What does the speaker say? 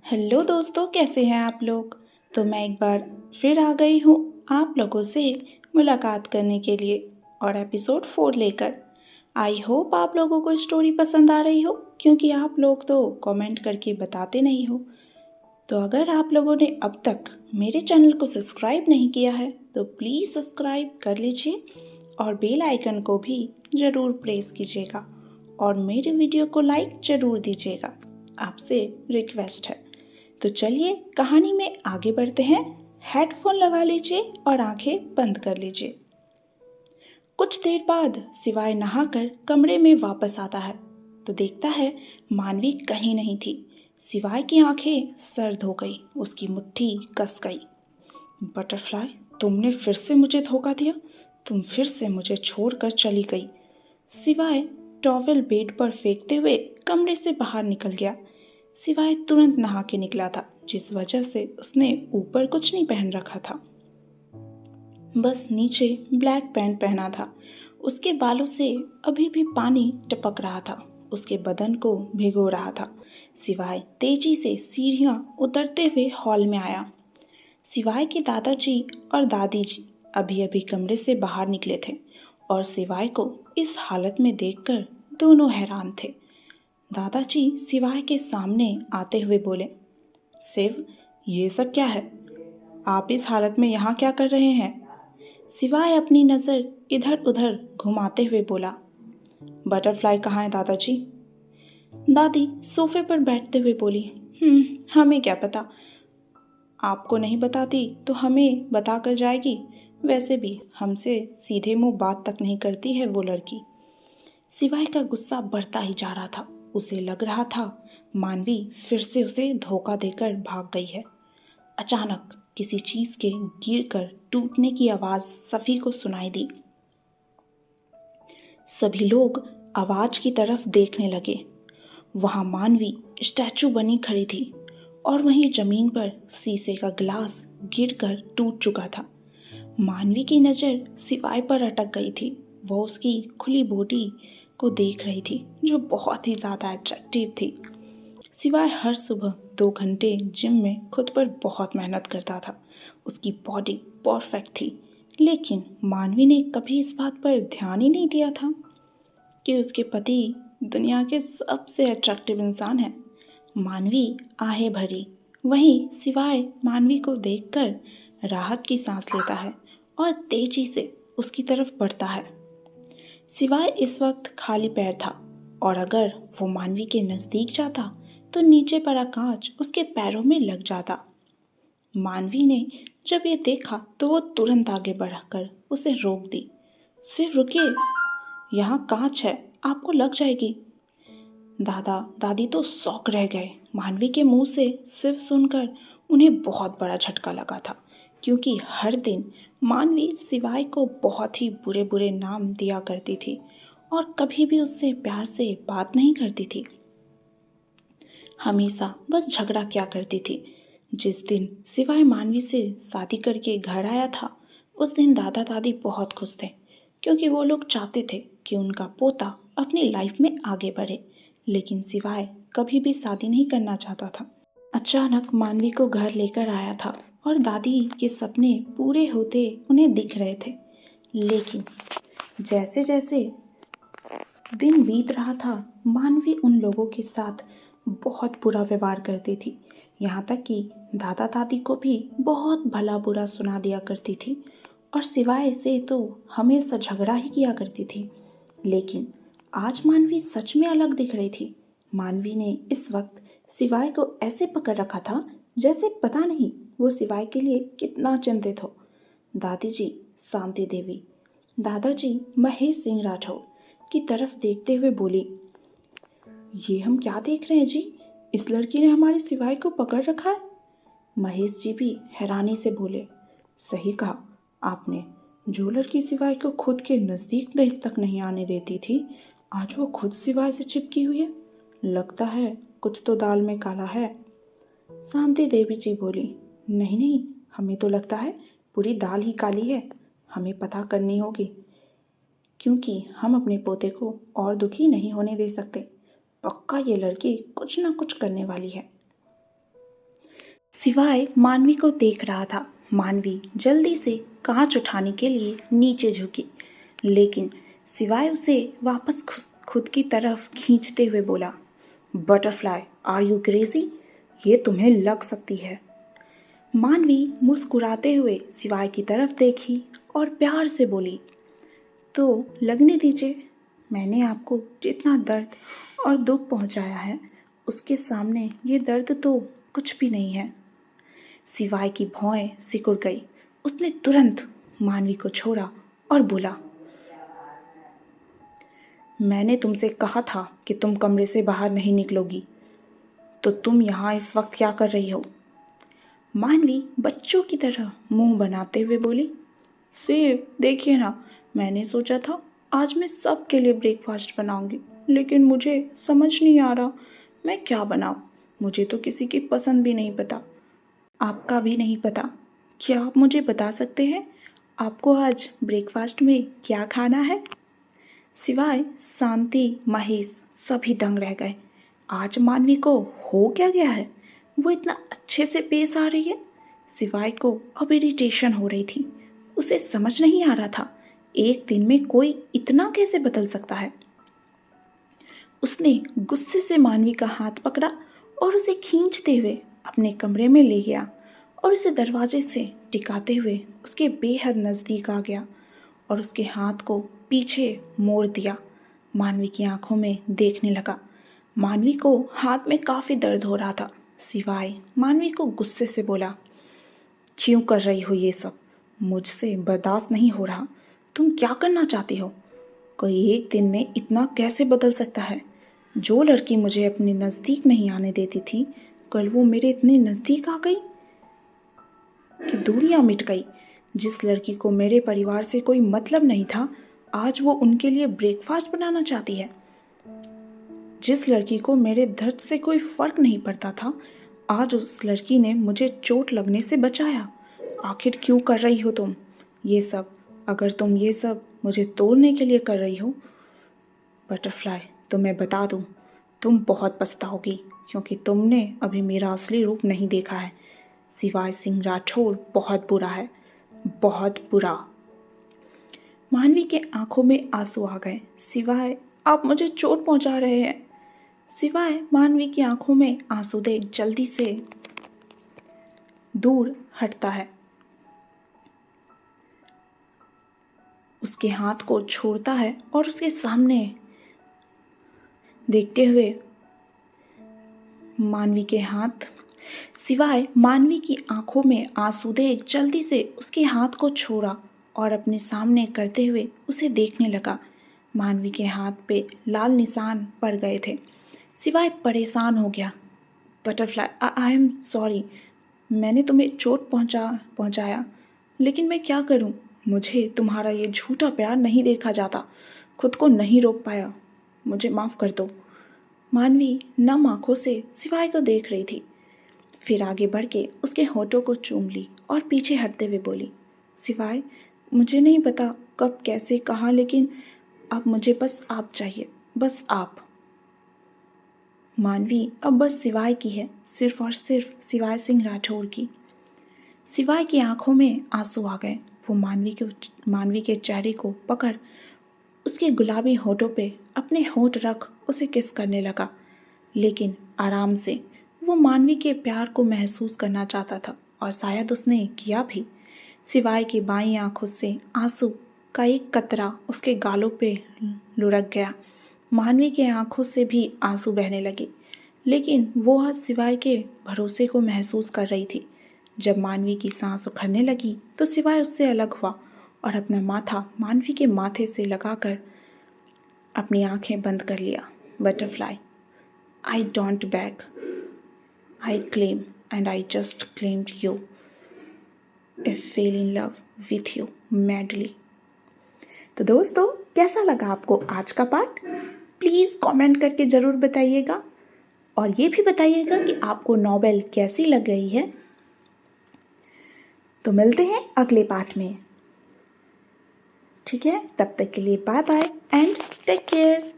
Hello दोस्तों, कैसे हैं आप लोग। तो मैं एक बार फिर आ गई हूँ आप लोगों से मुलाकात करने के लिए और एपिसोड 4 लेकर। आई होप आप लोगों को स्टोरी पसंद आ रही हो, क्योंकि आप लोग तो कमेंट करके बताते नहीं हो। तो अगर आप लोगों ने अब तक मेरे चैनल को सब्सक्राइब नहीं किया है तो प्लीज़ सब्सक्राइब कर लीजिए और बेल आइकन को भी ज़रूर प्रेस कीजिएगा और मेरे वीडियो को लाइक ज़रूर दीजिएगा। आपसे रिक्वेस्ट है। तो चलिए कहानी में आगे बढ़ते हैं। हेडफोन लगा लीजिए और आंखें बंद कर लीजिए। कुछ देर बाद सिवाय नहाकर कमरे में वापस आता है तो देखता है मानवी कहीं नहीं थी। सिवाय की आंखें सर्द हो गई, उसकी मुट्ठी कस गई। बटरफ्लाई, तुमने फिर से मुझे धोखा दिया। तुम फिर से मुझे छोड़कर चली गई। सिवाय टॉवेल बेड पर फेंकते हुए कमरे से बाहर निकल गया। सिवाय तुरंत नहा के निकला था, जिस वजह से उसने ऊपर कुछ नहीं पहन रखा था, बस नीचे ब्लैक पैंट पहना था। उसके बालों से अभी भी पानी टपक रहा था, उसके बदन को भिगो रहा था। सिवाय तेजी से सीढ़ियां उतरते हुए हॉल में आया। सिवाय के दादाजी और दादी जी अभी अभी कमरे से बाहर निकले थे और सिवाय को इस हालत में देखकर दोनों हैरान थे। दादाजी सिवाय के सामने आते हुए बोले, शिव, ये सब क्या है? आप इस हालत में यहाँ क्या कर रहे हैं? सिवाय अपनी नज़र इधर उधर घुमाते हुए बोला, बटरफ्लाई कहाँ है दादाजी? दादी सोफे पर बैठते हुए बोली, हमें क्या पता। आपको नहीं बताती तो हमें बता कर जाएगी। वैसे भी हमसे सीधे मुंह बात तक नहीं करती है वो लड़की। सिवाय का गुस्सा बढ़ता ही जा रहा था। उसे लग रहा था मानवी फिर से उसे धोखा देकर भाग गई है। अचानक किसी चीज के गिरकर टूटने की आवाज सभी को सुनाई दी। सभी लोग आवाज की तरफ देखने लगे। वहां मानवी स्टैचू बनी खड़ी थी और वहीं जमीन पर शीशे का गिलास गिरकर टूट चुका था। मानवी की नज़र सिवाय पर अटक गई थी। वो उसकी खुली बॉडी को देख रही थी, जो बहुत ही ज़्यादा अट्रैक्टिव थी। सिवाय हर सुबह 2 घंटे जिम में खुद पर बहुत मेहनत करता था। उसकी बॉडी परफेक्ट थी, लेकिन मानवी ने कभी इस बात पर ध्यान ही नहीं दिया था कि उसके पति दुनिया के सबसे अट्रैक्टिव इंसान हैं। मानवी आहे भरी। वहीं सिवाय मानवी को देखकर राहत की सांस लेता है और तेजी से उसकी तरफ बढ़ता है। सिवाय इस वक्त खाली पैर था और अगर वो मानवी के नजदीक जाता तो नीचे पड़ा कांच उसके पैरों में लग जाता। मानवी ने जब ये देखा तो वो तुरंत आगे बढ़कर उसे रोक दी। सिर्फ रुकिए, यहाँ कांच है, आपको लग जाएगी। दादा दादी तो शॉक रह गए। मानवी के मुंह से सिर्फ सुनकर उन्हें बहुत बड़ा झटका लगा था, क्योंकि हर दिन मानवी सिवाय को बहुत ही बुरे बुरे नाम दिया करती थी और कभी भी उससे प्यार से बात नहीं करती थी। हमेशा बस झगड़ा क्या करती थी। जिस दिन सिवाय मानवी से शादी करके घर आया था, उस दिन दादा दादी बहुत खुश थे, क्योंकि वो लोग चाहते थे कि उनका पोता अपनी लाइफ में आगे बढ़े। लेकिन सिवाय कभी भी शादी नहीं करना चाहता था। अचानक मानवी को घर लेकर आया था और दादी के सपने पूरे होते उन्हें दिख रहे थे। लेकिन जैसे जैसे दिन बीत रहा था, मानवी उन लोगों के साथ बहुत बुरा व्यवहार करती थी। यहाँ तक कि दादा दादी को भी बहुत भला बुरा सुना दिया करती थी और सिवाय से तो हमेशा झगड़ा ही किया करती थी। लेकिन आज मानवी सच में अलग दिख रही थी। मानवी ने इस वक्त सिवाय को ऐसे पकड़ रखा था जैसे पता नहीं वो सिवाय के लिए कितना चिंतित हो। दादी जी शांति देवी, दादाजी महेश सिंह राठौर की तरफ देखते हुए बोली, ये हम क्या देख रहे हैं जी? इस लड़की ने हमारे सिवाय को पकड़ रखा है। महेश जी भी हैरानी से बोले, सही कहा आपने। जो लड़की सिवाय को खुद के नज़दीक तक नहीं आने देती थी, आज वो खुद सिवाय से चिपकी हुई है। लगता है कुछ तो दाल में काला है। शांति देवी जी बोली, नहीं नहीं, हमें तो लगता है पूरी दाल ही काली है। हमें पता करनी होगी, क्योंकि हम अपने पोते को और दुखी नहीं होने दे सकते। पक्का ये लड़की कुछ ना कुछ करने वाली है। सिवाय मानवी को देख रहा था। मानवी जल्दी से कांच उठाने के लिए नीचे झुकी, लेकिन सिवाय उसे वापस खुद की तरफ खींचते हुए बोला, बटरफ्लाई, आर यू क्रेजी? ये तुम्हें लग सकती है। मानवी मुस्कुराते हुए सिवाय की तरफ देखी और प्यार से बोली, तो लगने दीजिए। मैंने आपको जितना दर्द और दुख पहुंचाया है, उसके सामने ये दर्द तो कुछ भी नहीं है। सिवाय की भौहें सिकुड़ गई। उसने तुरंत मानवी को छोड़ा और बोला, मैंने तुमसे कहा था कि तुम कमरे से बाहर नहीं निकलोगी, तो तुम यहाँ इस वक्त क्या कर रही हो? मानवी बच्चों की तरह मुंह बनाते हुए बोली, सेब देखिए ना, मैंने सोचा था आज मैं सबके लिए ब्रेकफास्ट बनाऊंगी, लेकिन मुझे समझ नहीं आ रहा मैं क्या बनाऊं। मुझे तो किसी की पसंद भी नहीं पता, आपका भी नहीं पता। क्या आप मुझे बता सकते हैं आपको आज ब्रेकफास्ट में क्या खाना है? सिवाय शांति, महेश सभी दंग रह गए। आज मानवी को हो क्या गया है? वो इतना अच्छे से पेश आ रही है। सिवाय को अब इरिटेशन हो रही थी। उसे समझ नहीं आ रहा था एक दिन में कोई इतना कैसे बदल सकता है। उसने गुस्से से मानवी का हाथ पकड़ा और उसे खींचते हुए अपने कमरे में ले गया और उसे दरवाजे से टिकाते हुए उसके बेहद नज़दीक आ गया और उसके हाथ को पीछे मोड़ दिया। मानवी की आंखों में देखने लगा। मानवी को हाथ में काफ़ी दर्द हो रहा था। सिवाय मानवी को गुस्से से बोला, क्यों कर रही हो ये सब? मुझसे बर्दाश्त नहीं हो रहा। तुम क्या करना चाहती हो? कोई एक दिन में इतना कैसे बदल सकता है? जो लड़की मुझे अपने नज़दीक नहीं आने देती थी, कल वो मेरे इतने नज़दीक आ गई कि दूरियां मिट गई। जिस लड़की को मेरे परिवार से कोई मतलब नहीं था, आज वो उनके लिए ब्रेकफास्ट बनाना चाहती है। जिस लड़की को मेरे दर्द से कोई फर्क नहीं पड़ता था, आज उस लड़की ने मुझे चोट लगने से बचाया। आखिर क्यों कर रही हो तुम ये सब? अगर तुम ये सब मुझे तोड़ने के लिए कर रही हो, बटरफ्लाई, तो मैं बता दूं, तुम बहुत पछताओगी, क्योंकि तुमने अभी मेरा असली रूप नहीं देखा है। सिवाय सिंह राठौर बहुत बुरा है, बहुत बुरा। मानवी के आंखों में आंसू आ गए। सिवाय, आप मुझे चोट पहुंचा रहे हैं। सिवाय मानवी की आंखों में आंसू देख जल्दी से दूर हटता है, उसके हाथ को छोड़ता है और उसके सामने देखते हुए मानवी के हाथ सिवाय मानवी की आंखों में आंसू देख जल्दी से उसके हाथ को छोड़ा और अपने सामने करते हुए उसे देखने लगा। मानवी के हाथ पे लाल निशान पड़ गए थे। सिवाय परेशान हो गया। बटरफ्लाई, आई एम सॉरी, मैंने तुम्हें चोट पहुंचाया, लेकिन मैं क्या करूं? मुझे तुम्हारा ये झूठा प्यार नहीं देखा जाता, खुद को नहीं रोक पाया, मुझे माफ़ कर दो। मानवी नम आंखों से सिवाय को देख रही थी, फिर आगे बढ़ के उसके होठों को चूम ली और पीछे हटते हुए बोली, सिवाय, मुझे नहीं पता कब कैसे कहा, लेकिन अब मुझे बस आप चाहिए, बस आप। मानवी अब बस सिवाय की है, सिर्फ और सिर्फ सिवाय सिंह राठौर की। सिवाय की आंखों में आंसू आ गए। वो मानवी के चेहरे को पकड़ उसके गुलाबी होठों पे अपने होठ रख उसे किस करने लगा, लेकिन आराम से। वो मानवी के प्यार को महसूस करना चाहता था और शायद उसने किया भी। सिवाय की बाईं आंखों से आंसू का एक कतरा उसके गालों पे लुढ़क गया। मानवी के आंखों से भी आंसू बहने लगे, लेकिन वो आज सिवाय के भरोसे को महसूस कर रही थी। जब मानवी की सांस उखड़ने लगी तो सिवाय उससे अलग हुआ और अपना माथा मानवी के माथे से लगाकर अपनी आंखें बंद कर लिया। Butterfly, I don't back, I claim and I just claimed you, I fail in love with you madly. तो दोस्तों, कैसा लगा आपको आज का पार्ट? प्लीज़ कमेंट करके ज़रूर बताइएगा और ये भी बताइएगा कि आपको नॉवेल कैसी लग रही है। तो मिलते हैं अगले पार्ट में, ठीक है? तब तक के लिए bye bye and take care.